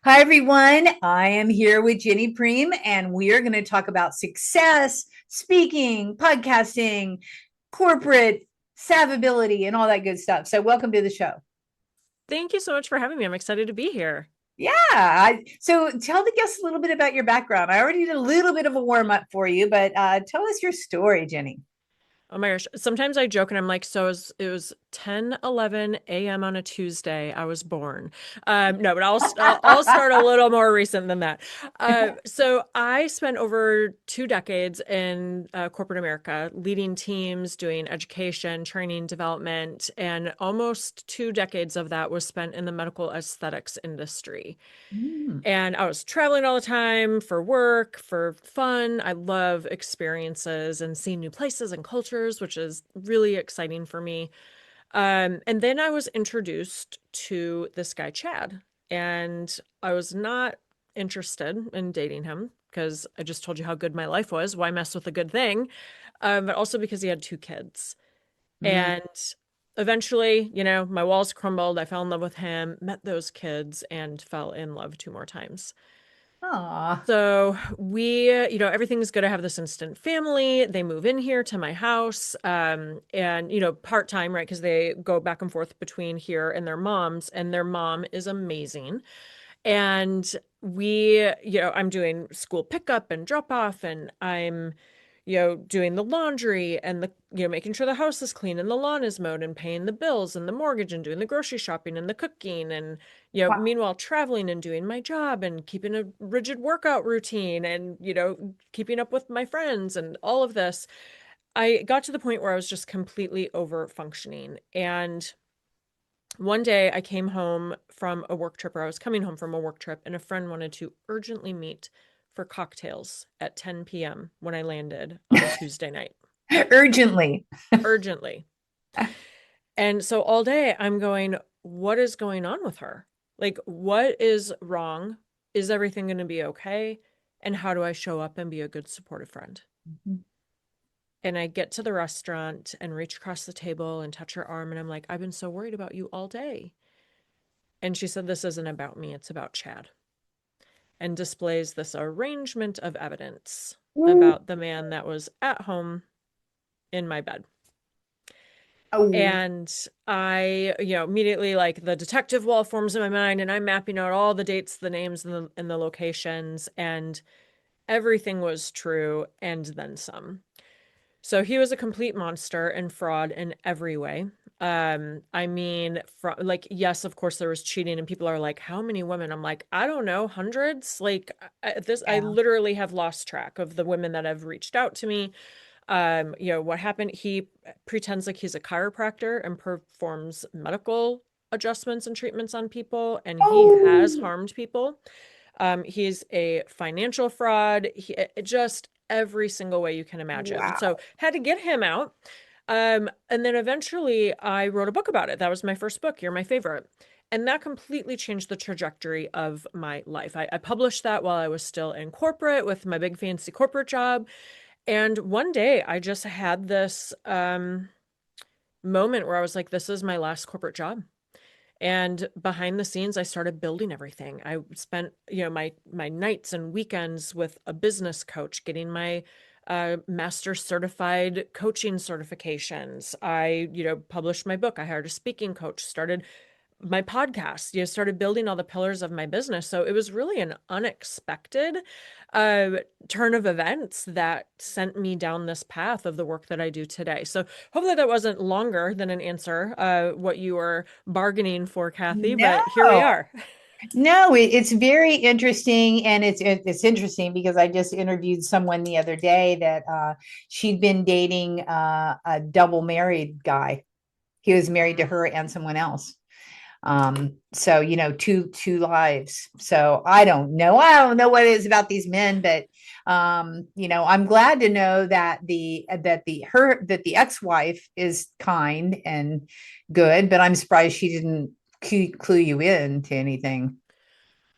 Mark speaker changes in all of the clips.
Speaker 1: Hi, everyone. I am here with Ginny Priem, and we are going to talk about success, speaking, podcasting, corporate savability, and all that good stuff. So, welcome to the show.
Speaker 2: Thank you so much for having me. I'm excited to be here.
Speaker 1: So tell the guests a little bit about your background. I already did a little bit of a warm up for you, but tell us your story, Jenny.
Speaker 2: Oh my gosh. Sometimes I joke and I'm like, it was 10:11 a.m. on a Tuesday. I was born. No, but I'll start a little more recent than that. So I spent over 2 decades in corporate America, leading teams, doing education, training, development, and almost 2 decades of that was spent in the medical aesthetics industry.
Speaker 1: Mm.
Speaker 2: And I was traveling all the time for work, for fun. I love experiences and seeing new places and cultures, which is really exciting for me. And then I was introduced to this guy, Chad, and I was not interested in dating him because I just told you how good my life was. Why mess with a good thing? But also because he had 2 kids.
Speaker 1: Mm.
Speaker 2: And eventually, my walls crumbled. I fell in love with him, met those kids, and fell in love 2 more times.
Speaker 1: Aw.
Speaker 2: So everything's good. I have this instant family. They move in here to my house, and part time, right? Because they go back and forth between here and their mom's, and their mom is amazing. And I'm doing school pickup and drop off, and I'm doing the laundry and making sure the house is clean and the lawn is mowed and paying the bills and the mortgage and doing the grocery shopping and the cooking and,
Speaker 1: Wow.
Speaker 2: meanwhile traveling and doing my job and keeping a rigid workout routine and, keeping up with my friends and all of this. I got to the point where I was just completely over functioning. And one day I came home from a work trip, or I was coming home from a work trip, and a friend wanted to urgently meet for cocktails at 10 p.m. when I landed on a Tuesday night.
Speaker 1: Urgently.
Speaker 2: Urgently. And so all day I'm going, what is going on with her? Like, what is wrong? Is everything going to be okay? And how do I show up and be a good supportive friend? And I get to the restaurant and reach across the table and touch her arm. And I'm like, I've been so worried about you all day. And she said, this isn't about me, it's about Chad. And displays this arrangement of evidence
Speaker 1: Mm.
Speaker 2: about the man that was at home in my bed.
Speaker 1: Oh,
Speaker 2: And I, immediately like the detective wall forms in my mind and I'm mapping out all the dates, the names, and the locations, and everything was true and then some. So he was a complete monster and fraud in every way. I mean, like, yes, of course there was cheating, and people are like, "How many women?" I'm like, I don't know, hundreds. Like I
Speaker 1: yeah.
Speaker 2: literally have lost track of the women that have reached out to me. What happened? He pretends like he's a chiropractor and performs medical adjustments and treatments on people, and he has
Speaker 1: Oh,
Speaker 2: harmed people. He's a financial fraud. Just every single way you can imagine. So
Speaker 1: wow.
Speaker 2: had to get him out. And then eventually I wrote a book about it. That was my first book, You're My Favorite. And that completely changed the trajectory of my life. I published that while I was still in corporate with my big fancy corporate job. And one day I just had this moment where I was like, this is my last corporate job. And behind the scenes, I started building everything. I spent, my nights and weekends with a business coach, getting my master certified coaching certifications. I, published my book. I hired a speaking coach, started my podcast, started building all the pillars of my business. So it was really an unexpected uh, turn of events that sent me down this path of the work that I do today. So hopefully that wasn't longer than an answer, what you were bargaining for, Kathy, but here we
Speaker 1: No.
Speaker 2: are.
Speaker 1: No, it's very interesting, and it's interesting because I just interviewed someone the other day that she'd been dating a double married guy. He was married to her and someone else. So two lives. So I don't know what it is about these men, but I'm glad to know that the ex-wife is kind and good, but I'm surprised she didn't clue you in to anything.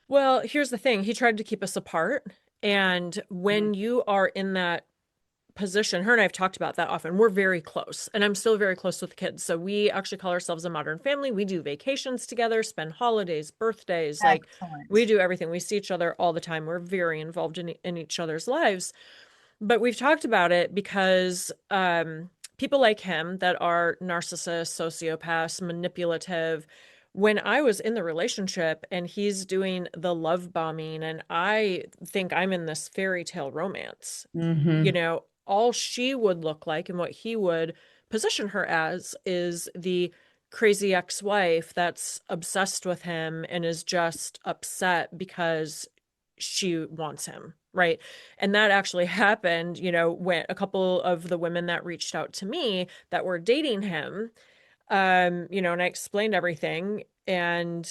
Speaker 2: Well, here's the thing. He tried to keep us apart. And
Speaker 1: Mhm.
Speaker 2: when you are in that position, her and I've talked about that often. We're very close, and I'm still very close with kids. So we actually call ourselves a modern family. We do vacations together, spend holidays, birthdays, like we
Speaker 1: Excellent.
Speaker 2: do everything. We see each other all the time. We're very involved in each other's lives. But we've talked about it because people like him that are narcissists, sociopaths, manipulative, when I was in the relationship and he's doing the love bombing, and I think I'm in this fairy tale romance,
Speaker 1: Hmm.
Speaker 2: all she would look like and what he would position her as is the crazy ex-wife that's obsessed with him and is just upset because she wants him, right? And that actually happened, when a couple of the women that reached out to me that were dating him, and I explained everything. And,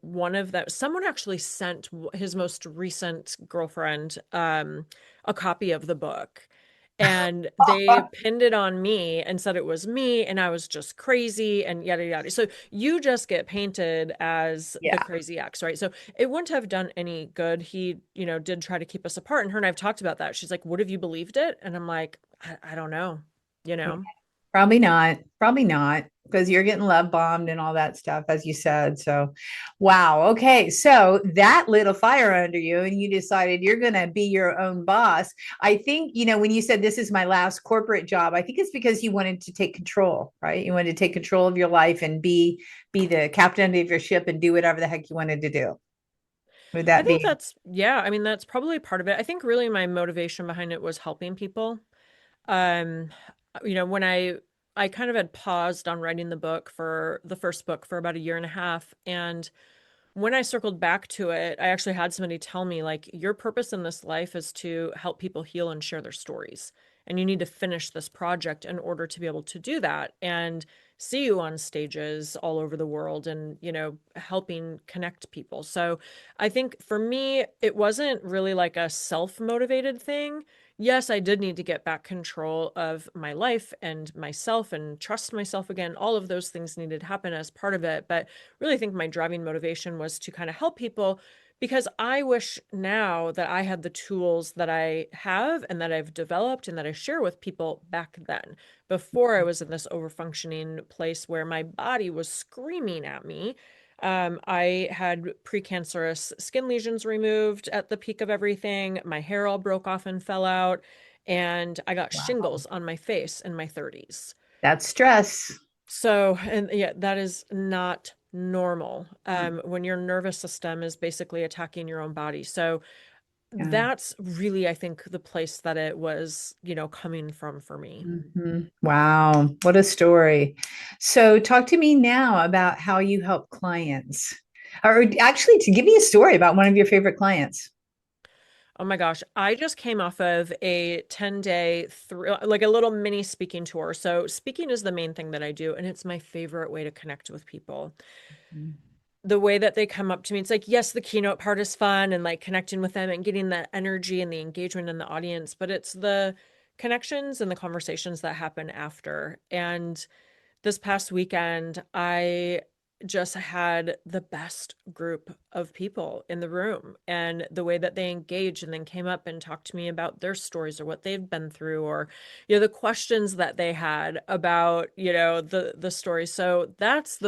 Speaker 2: one of them, someone actually sent his most recent girlfriend, a copy of the book. And they pinned it on me and said it was me and I was just crazy and yada yada. So you just get painted as the
Speaker 1: Yeah.
Speaker 2: crazy ex, right? So it wouldn't have done any good. He, did try to keep us apart. And her and I've talked about that. She's like, "Would have you believed it?" And I'm like, I don't know, you know?
Speaker 1: Probably not. Probably not, because you're getting love bombed and all that stuff, as you said. So, wow. Okay. So that lit a fire under you, and you decided you're going to be your own boss. I think, when you said this is my last corporate job, I think it's because you wanted to take control, right? You wanted to take control of your life and be the captain of your ship and do whatever the heck you wanted to do. Would
Speaker 2: I
Speaker 1: that
Speaker 2: think
Speaker 1: be?
Speaker 2: that's, yeah, I mean, that's probably part of it. I think really my motivation behind it was helping people. Um, when I kind of had paused on writing the first book for about a year and a half, and when I circled back to it, I actually had somebody tell me, like, your purpose in this life is to help people heal and share their stories. And you need to finish this project in order to be able to do that. And see you on stages all over the world and, helping connect people. So I think for me, it wasn't really like a self motivated thing. Yes, I did need to get back control of my life and myself and trust myself again. All of those things needed to happen as part of it. But really think my driving motivation was to kind of help people because I wish now that I had the tools that I have and that I've developed and that I share with people back then. Before I was in this overfunctioning place where my body was screaming at me. I had precancerous skin lesions removed at the peak of everything. My hair all broke off and fell out. And I got
Speaker 1: Wow.
Speaker 2: shingles on my face in my 30s.
Speaker 1: That's stress.
Speaker 2: So, and yeah, that is not normal when your nervous system is basically attacking your own body. So
Speaker 1: Yeah.
Speaker 2: that's really, I think, the place that it was, coming from for me.
Speaker 1: Mhm. Wow, what a story. So, talk to me now about how you help clients. Or actually, to give me a story about one of your favorite clients.
Speaker 2: Oh my gosh, I just came off of a 10-day, like a little mini speaking tour. So, speaking is the main thing that I do, and it's my favorite way to connect with people. The way that they come up to me, it's like, yes, the keynote part is fun and like connecting with them and getting the energy and the engagement in the audience, but it's the connections and the conversations that happen after. And this past weekend, I just had the best group of people in the room, and the way that they engaged and then came up and talked to me about their stories or what they've been through, or the questions that they had about the story. So that's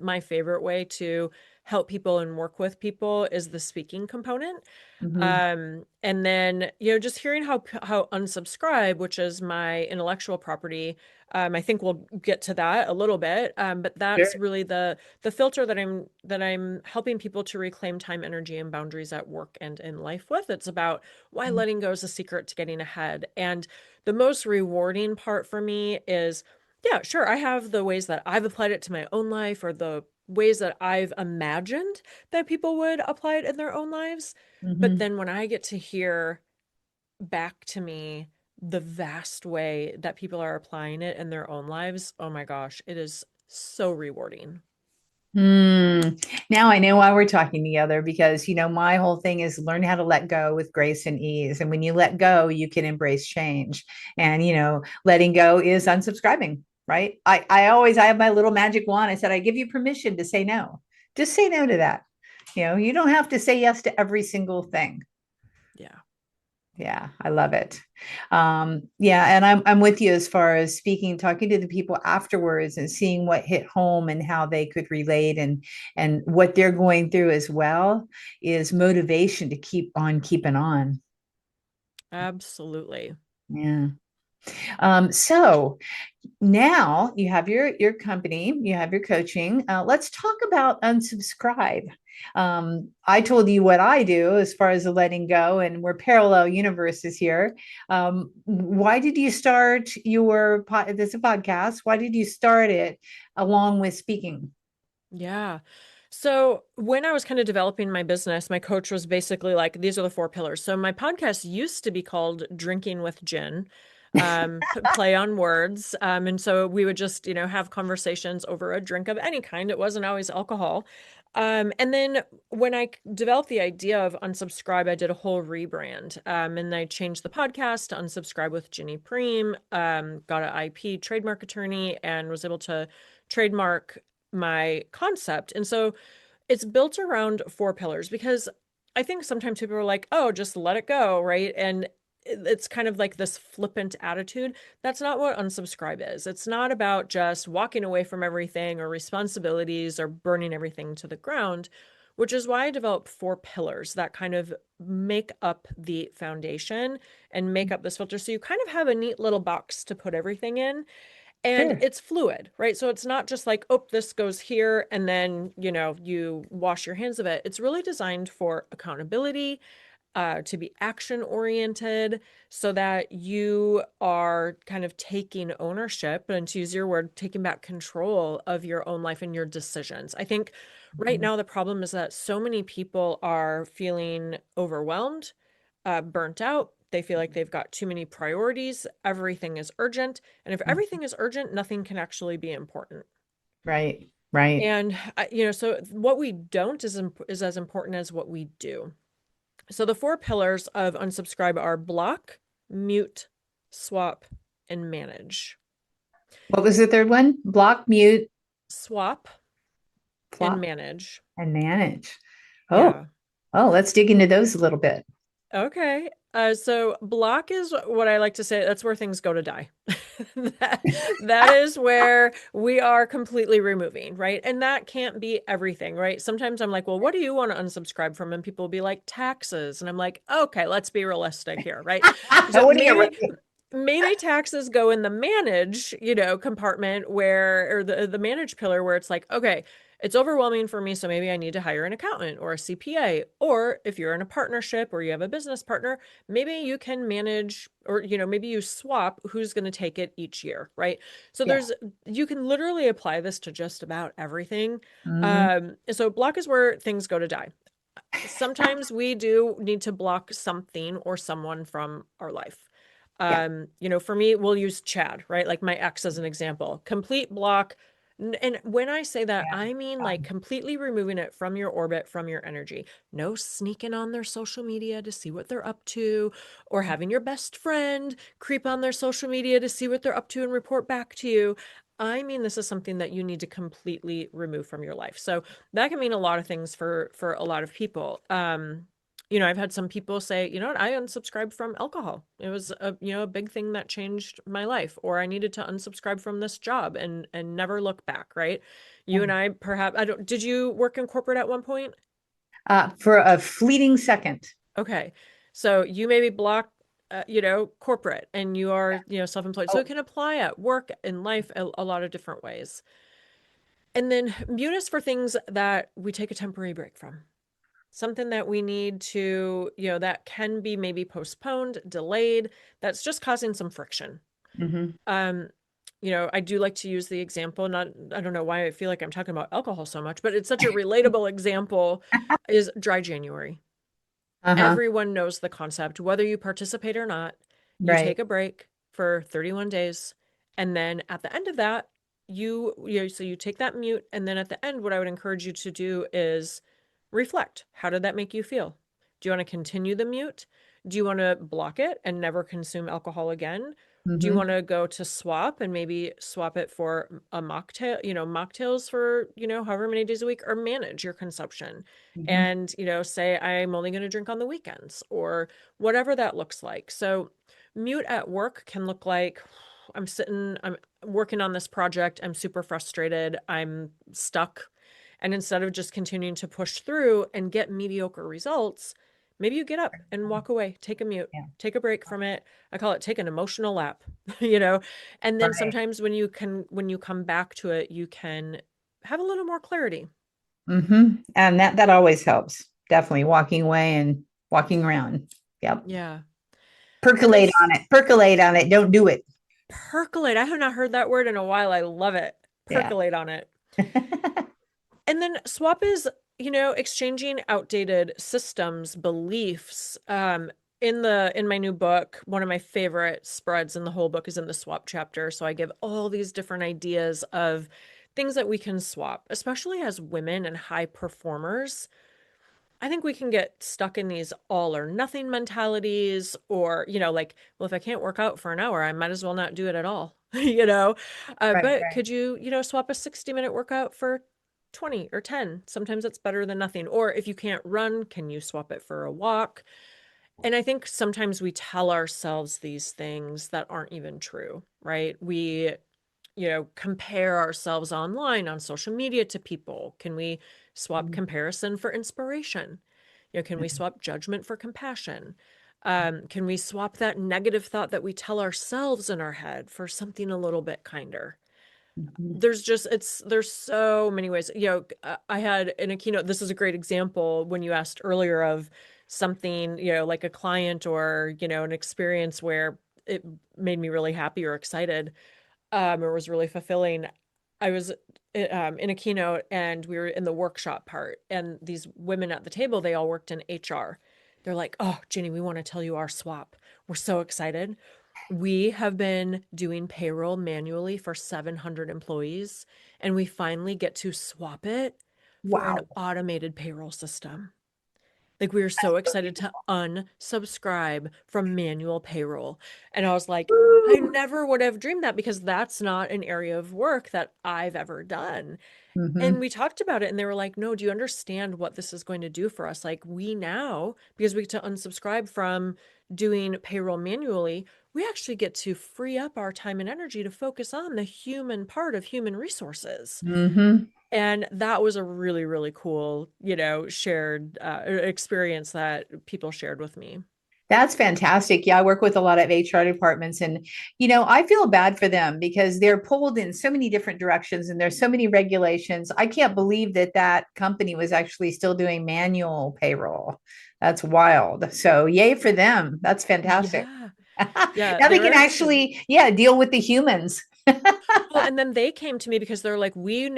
Speaker 2: my favorite way to help people and work with people, is the speaking component.
Speaker 1: Mhm.
Speaker 2: And then, just hearing how Unsubscribe, which is my intellectual property, I think we'll get to that a little bit. But that's
Speaker 1: Sure.
Speaker 2: really the filter that I'm helping people to reclaim time, energy, and boundaries at work and in life with. It's about why letting go is a secret to getting ahead. And the most rewarding part for me is, yeah, sure, I have the ways that I've applied it to my own life, or the ways that I've imagined that people would apply it in their own lives. But
Speaker 1: Mhm.
Speaker 2: then when I get to hear back to me the vast way that people are applying it in their own lives, oh my gosh, it is so rewarding.
Speaker 1: Hmm. Now I know why we're talking together, because my whole thing is learn how to let go with grace and ease. And when you let go, you can embrace change. And letting go is unsubscribing, right? I have my little magic wand. I said, I give you permission to say no. Just say no to that. You don't have to say yes to every single thing.
Speaker 2: Yeah.
Speaker 1: Yeah, I love it. Yeah, and I'm with you as far as speaking, talking to the people afterwards and seeing what hit home and how they could relate and what they're going through as well is motivation to keep on keeping on.
Speaker 2: Absolutely.
Speaker 1: Yeah. So now you have your company, you have your coaching. Let's talk about unsubscribe. I told you what I do as far as the letting go, and we're parallel universes here. Why did you start this is a podcast? Why did you start it along with speaking?
Speaker 2: Yeah. So when I was kind of developing my business, my coach was basically like, these are the four pillars. So my podcast used to be called Drinking with Gin, play on words. And so we would just, have conversations over a drink of any kind. It wasn't always alcohol. And then when I developed the idea of unsubscribe, I did a whole rebrand. And I changed the podcast to Unsubscribe with Ginny Priem, got an IP trademark attorney and was able to trademark my concept. And so it's built around four pillars because I think sometimes people are like, oh, just let it go, right? And it's kind of like this flippant attitude. That's not what unsubscribe is. It's not about just walking away from everything or responsibilities or burning everything to the ground, which is why I developed four pillars that kind of make up the foundation and make up this filter. So you kind of have a neat little box to put everything in. And
Speaker 1: Sure.
Speaker 2: it's fluid, right? So it's not just like, oh, this goes here and then, you wash your hands of it. It's really designed for accountability, to be action oriented so that you are kind of taking ownership and, to use your word, taking back control of your own life and your decisions. I think right
Speaker 1: Mhm.
Speaker 2: now the problem is that so many people are feeling overwhelmed, burnt out. They feel like they've got too many priorities. Everything is urgent. And if everything is urgent, nothing can actually be important.
Speaker 1: Right, right.
Speaker 2: And, so what we don't is as important as what we do. So the four pillars of unsubscribe are block, mute, swap, and manage.
Speaker 1: What was the third one? Block, mute,
Speaker 2: Swap and
Speaker 1: flop,
Speaker 2: manage.
Speaker 1: and manage. Oh,
Speaker 2: Yeah.
Speaker 1: oh, let's dig into those a little bit.
Speaker 2: Okay. So block is what I like to say, that's where things go to die. That, that is where we are completely removing, right? And that can't be everything, right? Sometimes I'm like, well, what do you want to unsubscribe from? And people will be like, taxes. And I'm like, okay, let's be realistic here, right? So
Speaker 1: What do you
Speaker 2: maybe taxes go in the manage, compartment where, or the manage pillar where it's like, okay, it's overwhelming for me, so maybe I need to hire an accountant or a CPA. Or if you're in a partnership or you have a business partner, maybe you can manage, or maybe you swap who's going to take it each year, right? So
Speaker 1: Yeah.
Speaker 2: you can literally apply this to just about everything.
Speaker 1: Mhm.
Speaker 2: So block is where things go to die. Sometimes we do need to block something or someone from our life.
Speaker 1: Yeah.
Speaker 2: For me, we'll use Chad, right? Like my ex as an example. Complete block. And when I say that,
Speaker 1: Yeah.
Speaker 2: I mean like
Speaker 1: Um,
Speaker 2: completely removing it from your orbit, from your energy. No sneaking on their social media to see what they're up to, or having your best friend creep on their social media to see what they're up to and report back to you. I mean, this is something that you need to completely remove from your life. So that can mean a lot of things for a lot of people. I've had some people say, you know what, I unsubscribed from alcohol. It was a big thing that changed my life, or I needed to unsubscribe from this job and never look back, right? You and I perhaps I don't did you work in corporate at one point?
Speaker 1: for a fleeting second.
Speaker 2: Okay. So you maybe block corporate and you are, self-employed. So it
Speaker 1: Oh,
Speaker 2: can apply at work and life a lot of different ways. And then mute us for things that we take a temporary break from. Something that we need to, that can be maybe postponed, delayed, that's just causing some friction.
Speaker 1: mhm.
Speaker 2: Um, I do like to use the example, not, I don't know why I feel like I'm talking about alcohol so much, but it's such a relatable example is dry January.
Speaker 1: Uh-huh.
Speaker 2: Everyone knows the concept, whether you participate or not. You take
Speaker 1: Right.
Speaker 2: a break for 31 days. And then at the end of that, so you take that mute. And then at the end, what I would encourage you to do is reflect. How did that make you feel? Do you want to continue the mute? Do you want to block it and never consume alcohol again? Do you
Speaker 1: Mm-hmm.
Speaker 2: want to go to swap and maybe swap it for a mocktail, mocktails for, however many days a week, or manage your consumption
Speaker 1: Mm-hmm.
Speaker 2: and, say I'm only going to drink on the weekends or whatever that looks like. So mute at work can look like I'm working on this project, I'm super frustrated, I'm stuck. And instead of just continuing to push through and get mediocre results, maybe you get up and walk away, take a mute,
Speaker 1: Yeah.
Speaker 2: take a break from it. I call it take an emotional lap, you know? And then
Speaker 1: Right.
Speaker 2: sometimes when you come back to it, you can have a little more clarity.
Speaker 1: Mm-hmm. And that always helps. Definitely walking away and walking around. Yep.
Speaker 2: Yeah. And then
Speaker 1: Percolate on it. Percolate on it. Don't do it.
Speaker 2: percolate. I have not heard that word in a while. I love it.
Speaker 1: Yeah.
Speaker 2: Percolate on it. And then swap is, exchanging outdated systems, beliefs. In my new book, one of my favorite spreads in the whole book is in the swap chapter. So I give all these different ideas of things that we can swap, especially as women and high performers. I think we can get stuck in these all or nothing mentalities, or, like, well, if I can't work out for an hour, I might as well not do it at all,
Speaker 1: Right,
Speaker 2: But
Speaker 1: right.
Speaker 2: could you, swap a 60-minute workout for 20 or 10? Sometimes it's better than nothing. Or if you can't run, can you swap it for a walk? And I think sometimes we tell ourselves these things that aren't even true, right? We compare ourselves online on social media to people. Can we swap
Speaker 1: Mm-hmm.
Speaker 2: comparison for inspiration? Can we swap judgment for compassion? Can we swap that negative thought that we tell ourselves in our head for something a little bit kinder?
Speaker 1: Mm-hmm.
Speaker 2: There's so many ways. I had in a keynote, this is a great example when you asked earlier of something, like a client or, an experience where it made me really happy or excited, or was really fulfilling. I was in a keynote and we were in the workshop part, and these women at the table, they all worked in HR. They're like, "Oh, Ginny, we want to tell you our swap. We're so excited. We have been doing payroll manually for 700 employees, and we finally get to swap it for an
Speaker 1: Wow.
Speaker 2: automated payroll system." Like, we were so excited to unsubscribe from manual payroll. And I was like, I never would have dreamed that, because that's not an area of work that I've ever done. And
Speaker 1: Mm-hmm.
Speaker 2: we talked about it and they were like, no, do you understand what this is going to do for us? Like, we now, because we get to unsubscribe from doing payroll manually, we actually get to free up our time and energy to focus on the human part of human resources.
Speaker 1: Mm-hmm.
Speaker 2: And that was a really, really cool, shared experience that people shared with me.
Speaker 1: That's fantastic. Yeah, I work with a lot of HR departments, and I feel bad for them because they're pulled in so many different directions and there's so many regulations. I can't believe that company was actually still doing manual payroll. That's wild. So, yay for them. That's fantastic.
Speaker 2: Yeah. Yeah.
Speaker 1: Now they can actually, yeah, deal with the humans.
Speaker 2: Well, and then they came to me because they're like, we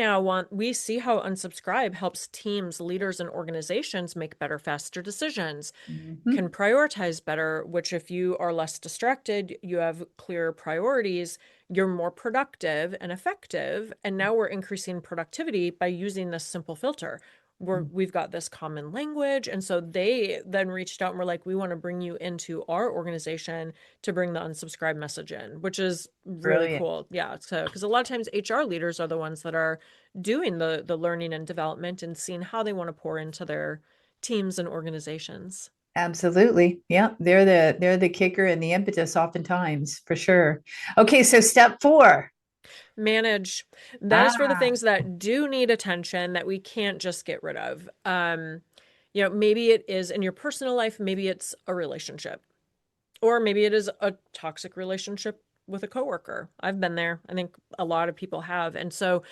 Speaker 2: see how unsubscribe helps teams, leaders, and organizations make better, faster decisions,
Speaker 1: Mhm.
Speaker 2: can prioritize better, which, if you are less distracted, you have clearer priorities, you're more productive and effective. And now we're increasing productivity by using this simple filter. We've got this common language. And so they then reached out and were like, we want to bring you into our organization to bring the unsubscribe message in, which is really
Speaker 1: Brilliant.
Speaker 2: cool. Yeah. So, because a lot of times HR leaders are the ones that are doing the learning and development and seeing how they want to pour into their teams and organizations.
Speaker 1: Absolutely. Yeah, they're the kicker and the impetus oftentimes, for sure. Okay, so step 4.
Speaker 2: Manage. That is for the
Speaker 1: Ah.
Speaker 2: things that do need attention that we can't just get rid of. Maybe it is in your personal life, maybe it's a relationship, or maybe it is a toxic relationship with a coworker. I've been there. I think a lot of people have. And so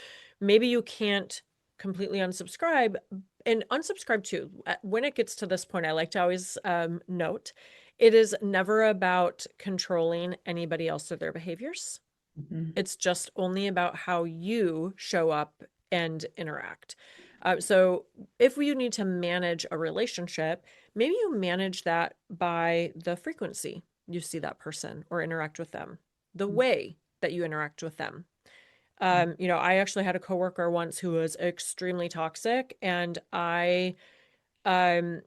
Speaker 2: maybe you can't completely unsubscribe, and unsubscribe too. When it gets to this point, I like to always note it is never about controlling anybody else or their behaviors.
Speaker 1: Mhm.
Speaker 2: It's just only about how you show up and interact. So if you need to manage a relationship, maybe you manage that by the frequency you see that person or interact with them, the way that you interact with them. I actually had a coworker once who was extremely toxic, and I um,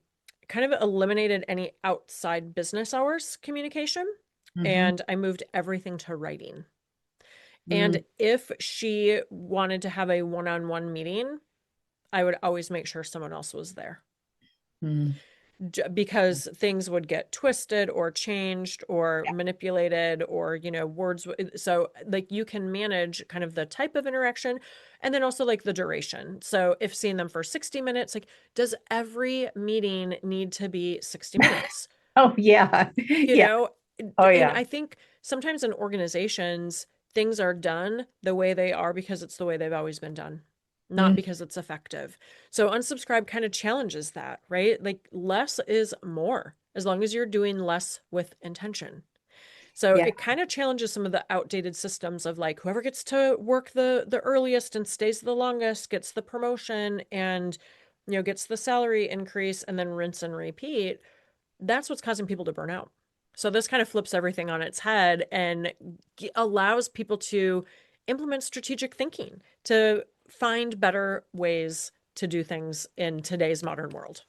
Speaker 2: kind of eliminated any outside business hours communication.
Speaker 1: Mm-hmm.
Speaker 2: and I moved everything to writing. And
Speaker 1: Mm-hmm.
Speaker 2: if she wanted to have a one-on-one meeting, I would always make sure someone else was there because things would get twisted or changed or
Speaker 1: Yeah.
Speaker 2: manipulated or, words. So, like, you can manage kind of the type of interaction and then also like the duration. So, if seeing them for 60 minutes, like, does every meeting need to be 60 minutes?
Speaker 1: Oh, yeah.
Speaker 2: You
Speaker 1: Yeah.
Speaker 2: know,
Speaker 1: Oh,
Speaker 2: and
Speaker 1: yeah.
Speaker 2: I think sometimes in organizations, things are done the way they are because it's the way they've always been done, not
Speaker 1: Mm,
Speaker 2: because it's effective. So unsubscribe kind of challenges that, right? Like less is more as long as you're doing less with intention. So
Speaker 1: yeah.
Speaker 2: it kind of challenges some of the outdated systems of like whoever gets to work the earliest and stays the longest gets the promotion and gets the salary increase and then rinse and repeat. That's what's causing people to burn out. So this kind of flips everything on its head and allows people to implement strategic thinking to find better ways to do things in today's modern world.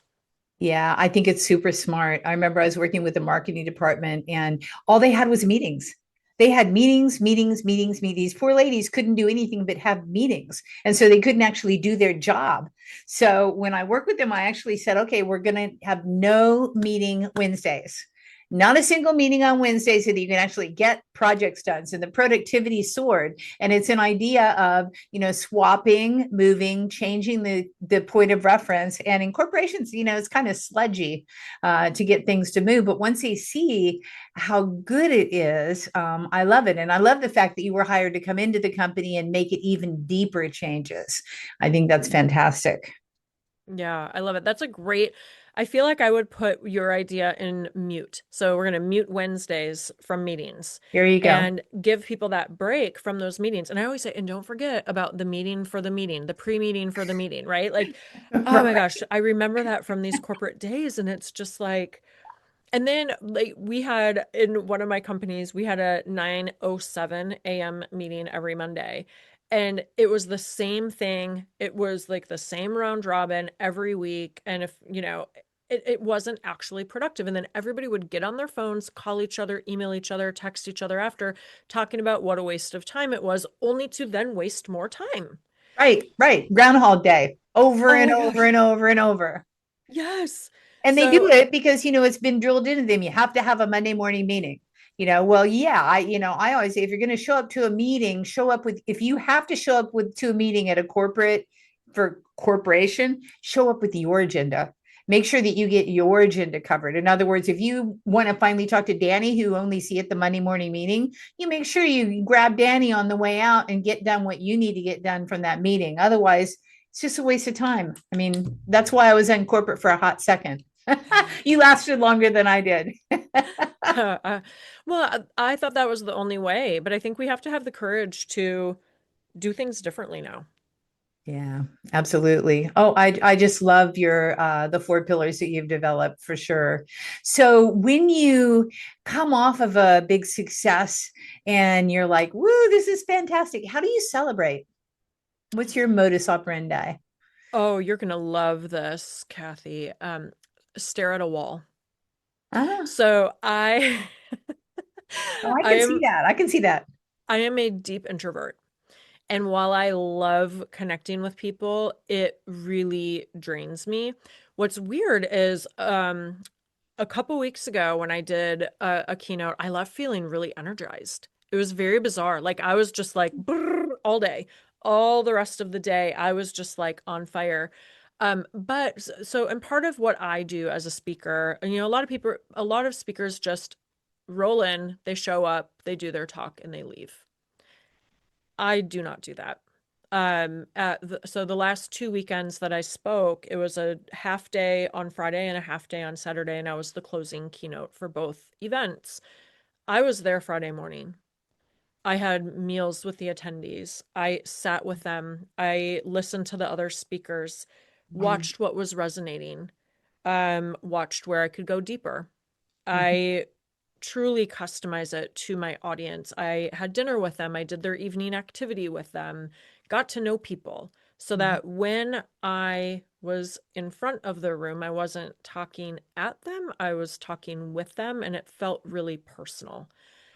Speaker 1: Yeah, I think it's super smart. I remember I was working with the marketing department and all they had was meetings. They had meetings, meetings, meetings, meetings. Poor ladies couldn't do anything but have meetings. And so they couldn't actually do their job. So when I worked with them, I actually said, okay, we're going to have no meeting Wednesdays. Not a single meeting on Wednesday so that you can actually get projects done. So the productivity soared. And it's an idea of, swapping, moving, changing the point of reference. And in corporations, it's kind of sludgy to get things to move. But once they see how good it is, I love it. And I love the fact that you were hired to come into the company and make it even deeper changes. I think that's fantastic.
Speaker 2: Yeah, I love it. That's a great. I feel like I would put your idea in mute. So we're going to mute Wednesdays from meetings
Speaker 1: Here you go.
Speaker 2: and give people that break from those meetings. And I always say, and don't forget about the meeting for the meeting, the pre-meeting for the meeting, right? Like, oh my
Speaker 1: Right.
Speaker 2: gosh, I remember that from these corporate days. And it's just like, and then like we had in one of my companies, we had a 9:07 a.m. meeting every Monday. And it was the same thing. It was like the same round robin every week. And if, it wasn't actually productive. And then everybody would get on their phones, call each other, email each other, text each other after, talking about what a waste of time it was, only to then waste more time.
Speaker 1: Right, right. Groundhog Day over
Speaker 2: Oh
Speaker 1: and
Speaker 2: my
Speaker 1: over
Speaker 2: gosh.
Speaker 1: and over and over.
Speaker 2: Yes.
Speaker 1: And they do
Speaker 2: So,
Speaker 1: it because, it's been drilled into them. You have to have a Monday morning meeting. Well, yeah, I always say if you're going to show up to a meeting, show up with, if you have to show up with to a meeting at a corporate for corporation, show up with your agenda. Make sure that you get your agenda covered. In other words, if you want to finally talk to Danny, who only see at the Monday morning meeting, you make sure you grab Danny on the way out and get done what you need to get done from that meeting. Otherwise, it's just a waste of time. I mean, that's why I was in corporate for a hot second. You lasted longer than I did.
Speaker 2: Uh, well, I thought that was the only way, but I think we have to have the courage to do things differently now.
Speaker 1: Yeah, absolutely. Oh, I just love your the four pillars that you've developed for sure. So when you come off of a big success and you're like, "Woo, this is fantastic." How do you celebrate? What's your modus operandi?
Speaker 2: Oh, you're gonna love this, Kathy. Stare at a wall.
Speaker 1: Ah,
Speaker 2: So I,
Speaker 1: oh, I
Speaker 2: I
Speaker 1: can see
Speaker 2: am,
Speaker 1: that. I can see that.
Speaker 2: I am a deep introvert. And while I love connecting with people, it really drains me. What's weird is a couple weeks ago when I did a keynote, I left feeling really energized. It was very bizarre. Like I was just like brrr, all day, all the rest of the day. I was just like on fire. And part of what I do as a speaker, and a lot of speakers just roll in, they show up, they do their talk, and they leave. I do not do that. So the last 2 weekends that I spoke, it was a half day on Friday and a half day on Saturday, and I was the closing keynote for both events. I was there Friday morning. I had meals with the attendees. I sat with them. I listened to the other speakers,
Speaker 1: Mhm,
Speaker 2: watched what was resonating, watched where I could go deeper.
Speaker 1: mhm,
Speaker 2: I truly customize it to my audience. I had dinner with them, I did their evening activity with them, got to know people so
Speaker 1: mhm.
Speaker 2: that when I was in front of the room, I wasn't talking at them, I was talking with them, and it felt really personal.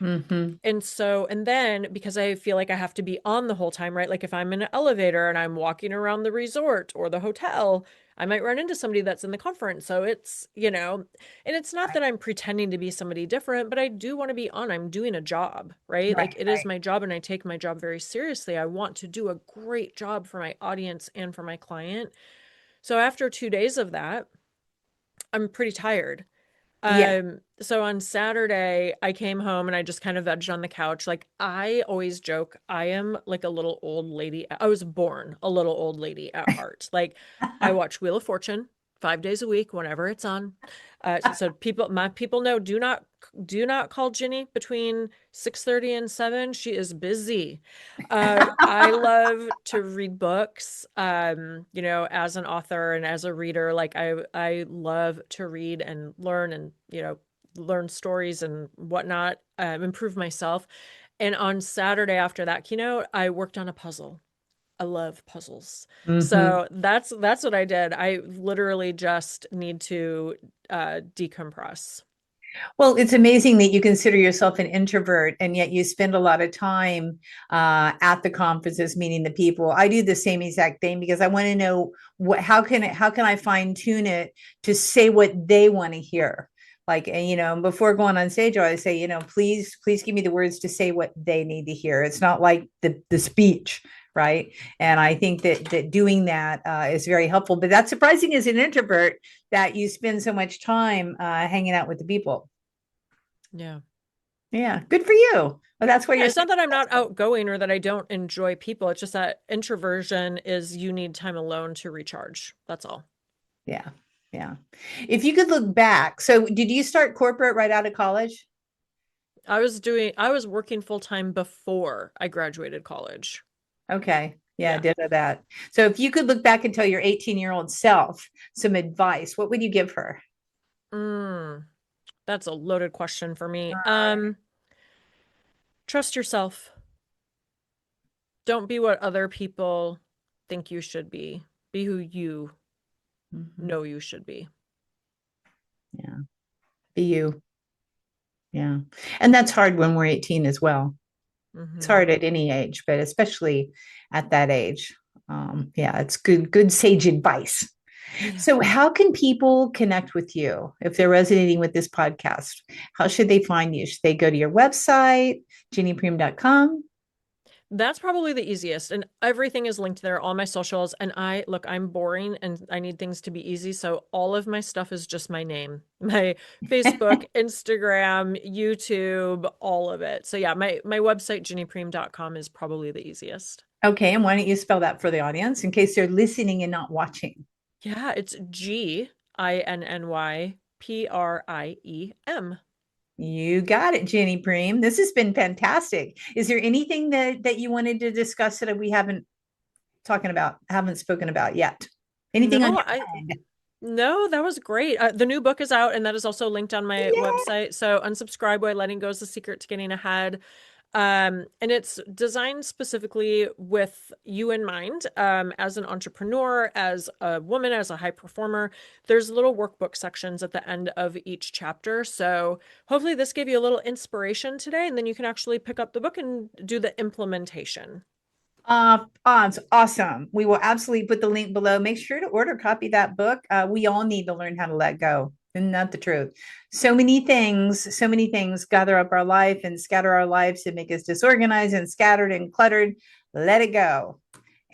Speaker 1: Mm-hmm.
Speaker 2: And then because I feel like I have to be on the whole time, right? Like if I'm in an elevator and I'm walking around the resort or the hotel, I might run into somebody that's in the conference. So it's, and it's not that I'm pretending to be somebody different, but I do want to be on. I'm doing a job, right?
Speaker 1: Right,
Speaker 2: Like it is
Speaker 1: right.
Speaker 2: my job and I take my job very seriously. I want to do a great job for my audience and for my client. So after 2 days of that, I'm pretty tired.
Speaker 1: Yeah.
Speaker 2: So on Saturday, I came home and I just kind of vegged on the couch. Like I always joke, I am like a little old lady. I was born a little old lady at heart. Like I watch Wheel of Fortune 5 days a week whenever it's on. So my people know, do not call Ginny between 6:30 and 7. She is busy. I love to read books. As an author and as a reader, like I love to read and learn and, learn stories and whatnot, improve myself. And on Saturday after that keynote, I worked on a puzzle. I love puzzles.
Speaker 1: Mm-hmm.
Speaker 2: So that's what I did. I literally just need to decompress.
Speaker 1: Well, it's amazing that you consider yourself an introvert and yet you spend a lot of time at the conferences meeting the people. I do the same exact thing because I want to know how can I fine tune it to say what they want to hear. Like, and, before going on stage, I always say, please give me the words to say what they need to hear. It's not like the speech, right? And I think that doing that is very helpful. But that's surprising as an introvert that you spend so much time hanging out with the people.
Speaker 2: Yeah.
Speaker 1: Yeah, good for you. Well, that's why
Speaker 2: Yeah,
Speaker 1: you're
Speaker 2: it's
Speaker 1: so
Speaker 2: not that I'm not
Speaker 1: successful.
Speaker 2: outgoing or that I don't enjoy people. It's just that introversion is you need time alone to recharge. That's all.
Speaker 1: Yeah, yeah. If you could look back, so did you start corporate right out of college?
Speaker 2: I was working full time before I graduated college.
Speaker 1: Okay. Yeah,
Speaker 2: Yeah.
Speaker 1: ditto that. So if you could look back and tell your 18-year-old self some advice, what would you give her?
Speaker 2: Mm, that's a loaded question for me.
Speaker 1: Uh,
Speaker 2: Trust yourself. Don't be what other people think you should be. Be who you
Speaker 1: mhm.
Speaker 2: know you should be.
Speaker 1: Yeah, be you. Yeah. And that's hard when we're 18 as well. It's
Speaker 2: Hmm.
Speaker 1: hard at any age, but especially at that age. Yeah, it's good sage advice.
Speaker 2: Yeah.
Speaker 1: So, how can people connect with you if they're resonating with this podcast? How should they find you? Should they go to your website, ginnypriem.com?
Speaker 2: That's probably the easiest. And everything is linked there, all my socials. And I'm boring and I need things to be easy. So all of my stuff is just my name, my Facebook, Instagram, YouTube, all of it. So yeah, my website, ginnypriem.com is probably the easiest.
Speaker 1: Okay, and why don't you spell that for the audience in case they're listening and not watching?
Speaker 2: Yeah, it's GINNYPRIEM.
Speaker 1: You got it, Ginny Priem. This has been fantastic. Is there anything that you wanted to discuss that we haven't spoken about yet? Anything on
Speaker 2: No,
Speaker 1: your
Speaker 2: I
Speaker 1: mind?
Speaker 2: No, that was great. The new book is out, and that is also linked on my
Speaker 1: Yeah.
Speaker 2: website. So, Unsubscribe Why Letting Go is the Secret to Getting Ahead. And it's designed specifically with you in mind, as an entrepreneur, as a woman, as a high performer. There's little workbook sections at the end of each chapter. So, hopefully, this gave you a little inspiration today, and then you can actually pick up the book and do the implementation.
Speaker 1: It's awesome. We will absolutely put the link below. Make sure to order copy that book. We all need to learn how to let go. Isn't that the truth? So many things gather up our life and scatter our lives to make us disorganized and scattered and cluttered. Let it go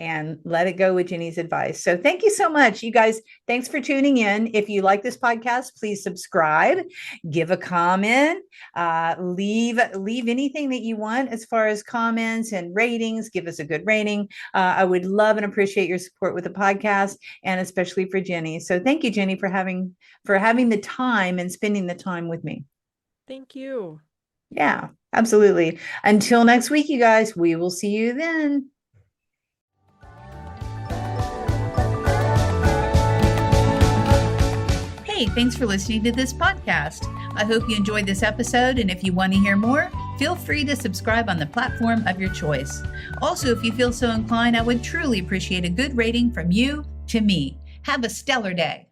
Speaker 1: and let it go with Jenny's advice. So thank you so much, you guys. Thanks for tuning in. If you like this podcast, please subscribe, give a comment, leave anything that you want as far as comments and ratings. Give us a good rating. I would love and appreciate your support with the podcast, and especially for Jenny. So thank you, Jenny, for having the time and spending the time with me.
Speaker 2: Thank you.
Speaker 1: Yeah, absolutely. Until next week, you guys, we will see you then. Hey, thanks for listening to this podcast. I hope you enjoyed this episode, and if you want to hear more, feel free to subscribe on the platform of your choice. Also, if you feel so inclined, I would truly appreciate a good rating from you to me. Have a stellar day.